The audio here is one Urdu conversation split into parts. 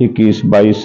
21-22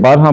12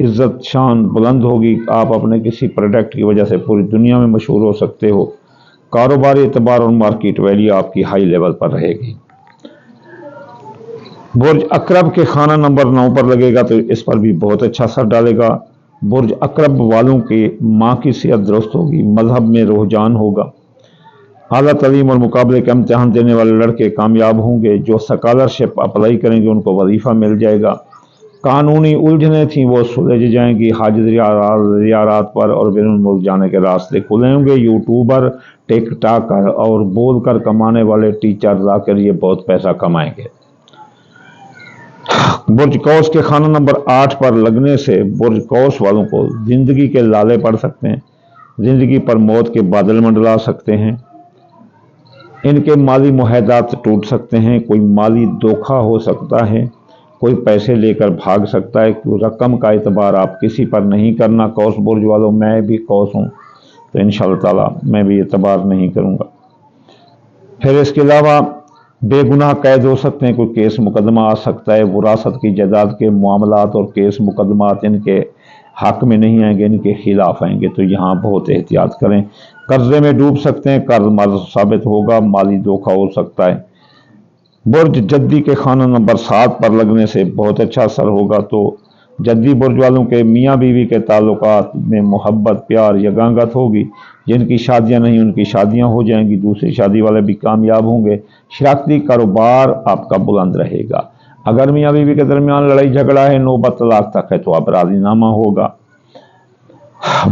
عزت شان بلند ہوگی، آپ اپنے کسی پروڈکٹ کی وجہ سے پوری دنیا میں مشہور ہو سکتے ہو، کاروباری اعتبار اور مارکیٹ ویلیو آپ کی ہائی لیول پر رہے گی۔ برج اقرب کے خانہ نمبر 9 پر لگے گا تو اس پر بھی بہت اچھا اثر ڈالے گا۔ برج اقرب والوں کے ماں کی صحت درست ہوگی، مذہب میں رجحان ہوگا، اعلیٰ تعلیم اور مقابلے کے امتحان دینے والے لڑکے کامیاب ہوں گے، جو اسکالرشپ اپلائی کریں گے ان کو وظیفہ مل جائے گا، قانونی الجھنیں تھیں وہ سلجھ جائیں گی، حج زیارات پر اور بیرون ملک جانے کے راستے کھلیں گے، یوٹیوبر، ٹک ٹاکر اور بول کر کمانے والے ٹیچر ذاکر یہ بہت پیسہ کمائیں گے۔ برج قوس کے خانہ نمبر 8 پر لگنے سے برج قوس والوں کو زندگی کے لالے پڑ سکتے ہیں، زندگی پر موت کے بادل منڈلا سکتے ہیں، ان کے مالی معاہدات ٹوٹ سکتے ہیں، کوئی مالی دھوکہ ہو سکتا ہے، کوئی پیسے لے کر بھاگ سکتا ہے، رقم کا اعتبار آپ کسی پر نہیں کرنا۔ قوس برج والوں، میں بھی قوس ہوں تو انشاءاللہ تعالی میں بھی اعتبار نہیں کروں گا۔ پھر اس کے علاوہ بے گناہ قید ہو سکتے ہیں، کوئی کیس مقدمہ آ سکتا ہے، وراثت کی جائیداد کے معاملات اور کیس مقدمات ان کے حق میں نہیں آئیں گے، ان کے خلاف آئیں گے، تو یہاں بہت احتیاط کریں۔ قرضے میں ڈوب سکتے ہیں، قرض مرض ثابت ہوگا، مالی دھوکہ ہو سکتا ہے۔ برج جدی کے خانہ نمبر 7 پر لگنے سے بہت اچھا اثر ہوگا، تو جدی برج والوں کے میاں بیوی کے تعلقات میں محبت، پیار، یگانگت ہوگی، جن کی شادیاں نہیں ان کی شادیاں ہو جائیں گی، دوسری شادی والے بھی کامیاب ہوں گے، شراکتی کاروبار آپ کا بلند رہے گا۔ اگر میاں بیوی کے درمیان لڑائی جھگڑا ہے، نوبت طلاق تک ہے تو اب راضی نامہ ہوگا۔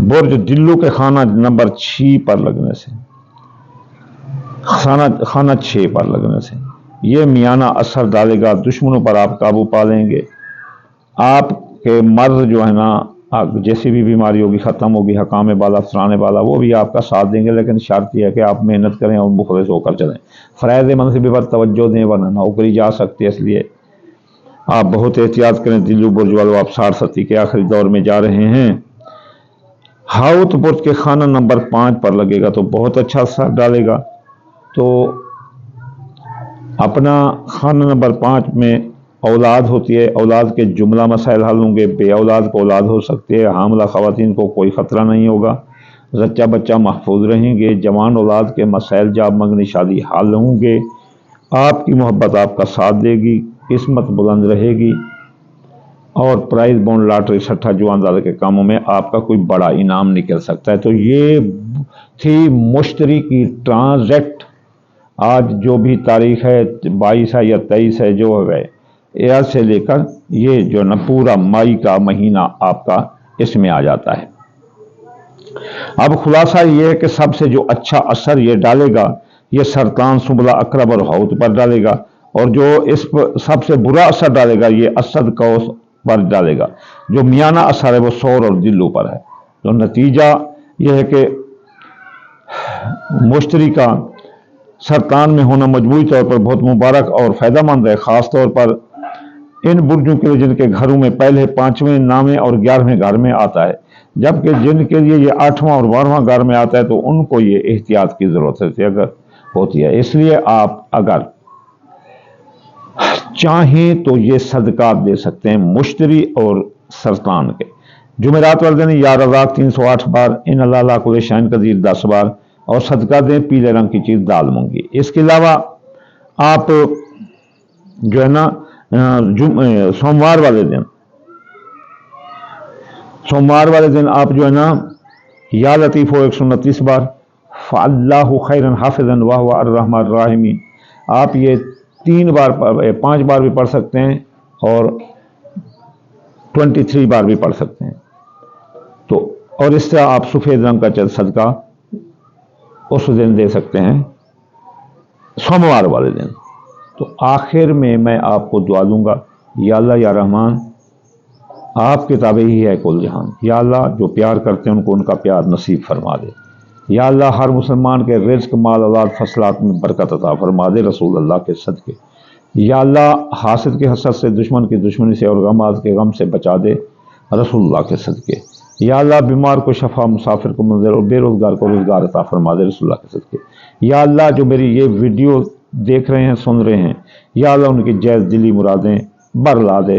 برج دلو کے خانہ نمبر 6 پر لگنے سے، خانہ 6 پر لگنے سے یہ میانہ اثر ڈالے گا، دشمنوں پر آپ قابو پا لیں گے، آپ کے مرض جو ہے نا، جیسی بھی بیماری ہوگی ختم ہوگی، حکام بالا، افسران بالا وہ بھی آپ کا ساتھ دیں گے، لیکن شرط یہ ہے کہ آپ محنت کریں اور مخلص ہو کر چلیں، فرائض منصبی پر توجہ دیں ورنہ نوکری جا سکتی ہے، اس لیے آپ بہت احتیاط کریں۔ دلو برج والوں، آپ 60 کے آخری دور میں جا رہے ہیں۔ ہاؤت برج کے خانہ نمبر 5 پر لگے گا تو بہت اچھا اثر ڈالے گا، تو اپنا خانہ نمبر 5 میں اولاد ہوتی ہے، اولاد کے جملہ مسائل حل ہوں گے، بے اولاد کو اولاد ہو سکتی ہے، حاملہ خواتین کو کوئی خطرہ نہیں ہوگا، زچہ بچہ محفوظ رہیں گے، جوان اولاد کے مسائل، جاب منگنی، شادی حل ہوں گے، آپ کی محبت آپ کا ساتھ دے گی، قسمت بلند رہے گی، اور پرائز بونڈ، لاٹری، سٹھا، جو اندازے کے کاموں میں آپ کا کوئی بڑا انعام نکل سکتا ہے۔ تو یہ تھی مشتری کی ٹرانزیکٹ، آج جو بھی تاریخ ہے 22 ہے یا 23 ہے، جو ہے آج سے لے کر یہ جو نا پورا مئی کا مہینہ آپ کا اس میں آ جاتا ہے۔ اب خلاصہ یہ ہے کہ سب سے جو اچھا اثر یہ ڈالے گا یہ سرطان، سنبلہ، عقرب اور حوت پر ڈالے گا، اور جو اس پر سب سے برا اثر ڈالے گا یہ اسد، قوس پر ڈالے گا، جو میانہ اثر ہے وہ ثور اور دلو پر ہے۔ تو نتیجہ یہ ہے کہ مشتری کا سرطان میں ہونا مجموعی طور پر بہت مبارک اور فائدہ مند ہے، خاص طور پر ان برجوں کے لیے جن کے گھروں میں پہلے 5ویں نامے اور 11ویں گھر میں آتا ہے، جبکہ جن کے لیے یہ 8واں اور 12واں گھر میں آتا ہے تو ان کو یہ احتیاط کی ضرورت ہوتی ہے۔ اس لیے آپ اگر چاہیں تو یہ صدقات دے سکتے ہیں مشتری اور سرطان کے۔ جمعرات والے دن یا رزاق 308 بار، ان اللہ لا کل شیء قدیر 10 بار، اور صدقہ دیں پیلے رنگ کی چیز دال مونگی۔ اس کے علاوہ آپ جو ہے نا سوموار والے دن آپ جو ہے نا یا لطیف 129 بار، فاللہ خیرا حافظا وہو ارحم الراحمین، آپ یہ 5 بار بھی پڑھ سکتے ہیں اور 23 بار بھی پڑھ سکتے ہیں، تو اور اس طرح آپ سفید رنگ کا صدقہ اس دن دے سکتے ہیں سوموار والے دن۔ تو آخر میں آپ کو دعا دوں گا، یا اللہ یا رحمان، آپ کے تابع ہی ہے کل جہان، یا اللہ جو پیار کرتے ہیں ان کو ان کا پیار نصیب فرما دے، یا اللہ ہر مسلمان کے رزق، مال، اولاد، فصلات میں برکت عطا فرما دے رسول اللہ کے صدقے، یا اللہ حاسد کے حسد سے، دشمن کی دشمنی سے اور غماز کے غم سے بچا دے رسول اللہ کے صدقے، یا اللہ بیمار کو شفا، مسافر کو منزل اور بے روزگار کو روزگار عطا فرما دے رسول اللہ کے صدقے، یا اللہ جو میری یہ ویڈیو دیکھ رہے ہیں، سن رہے ہیں، یا اللہ ان کی جائز دلی مرادیں برلا دے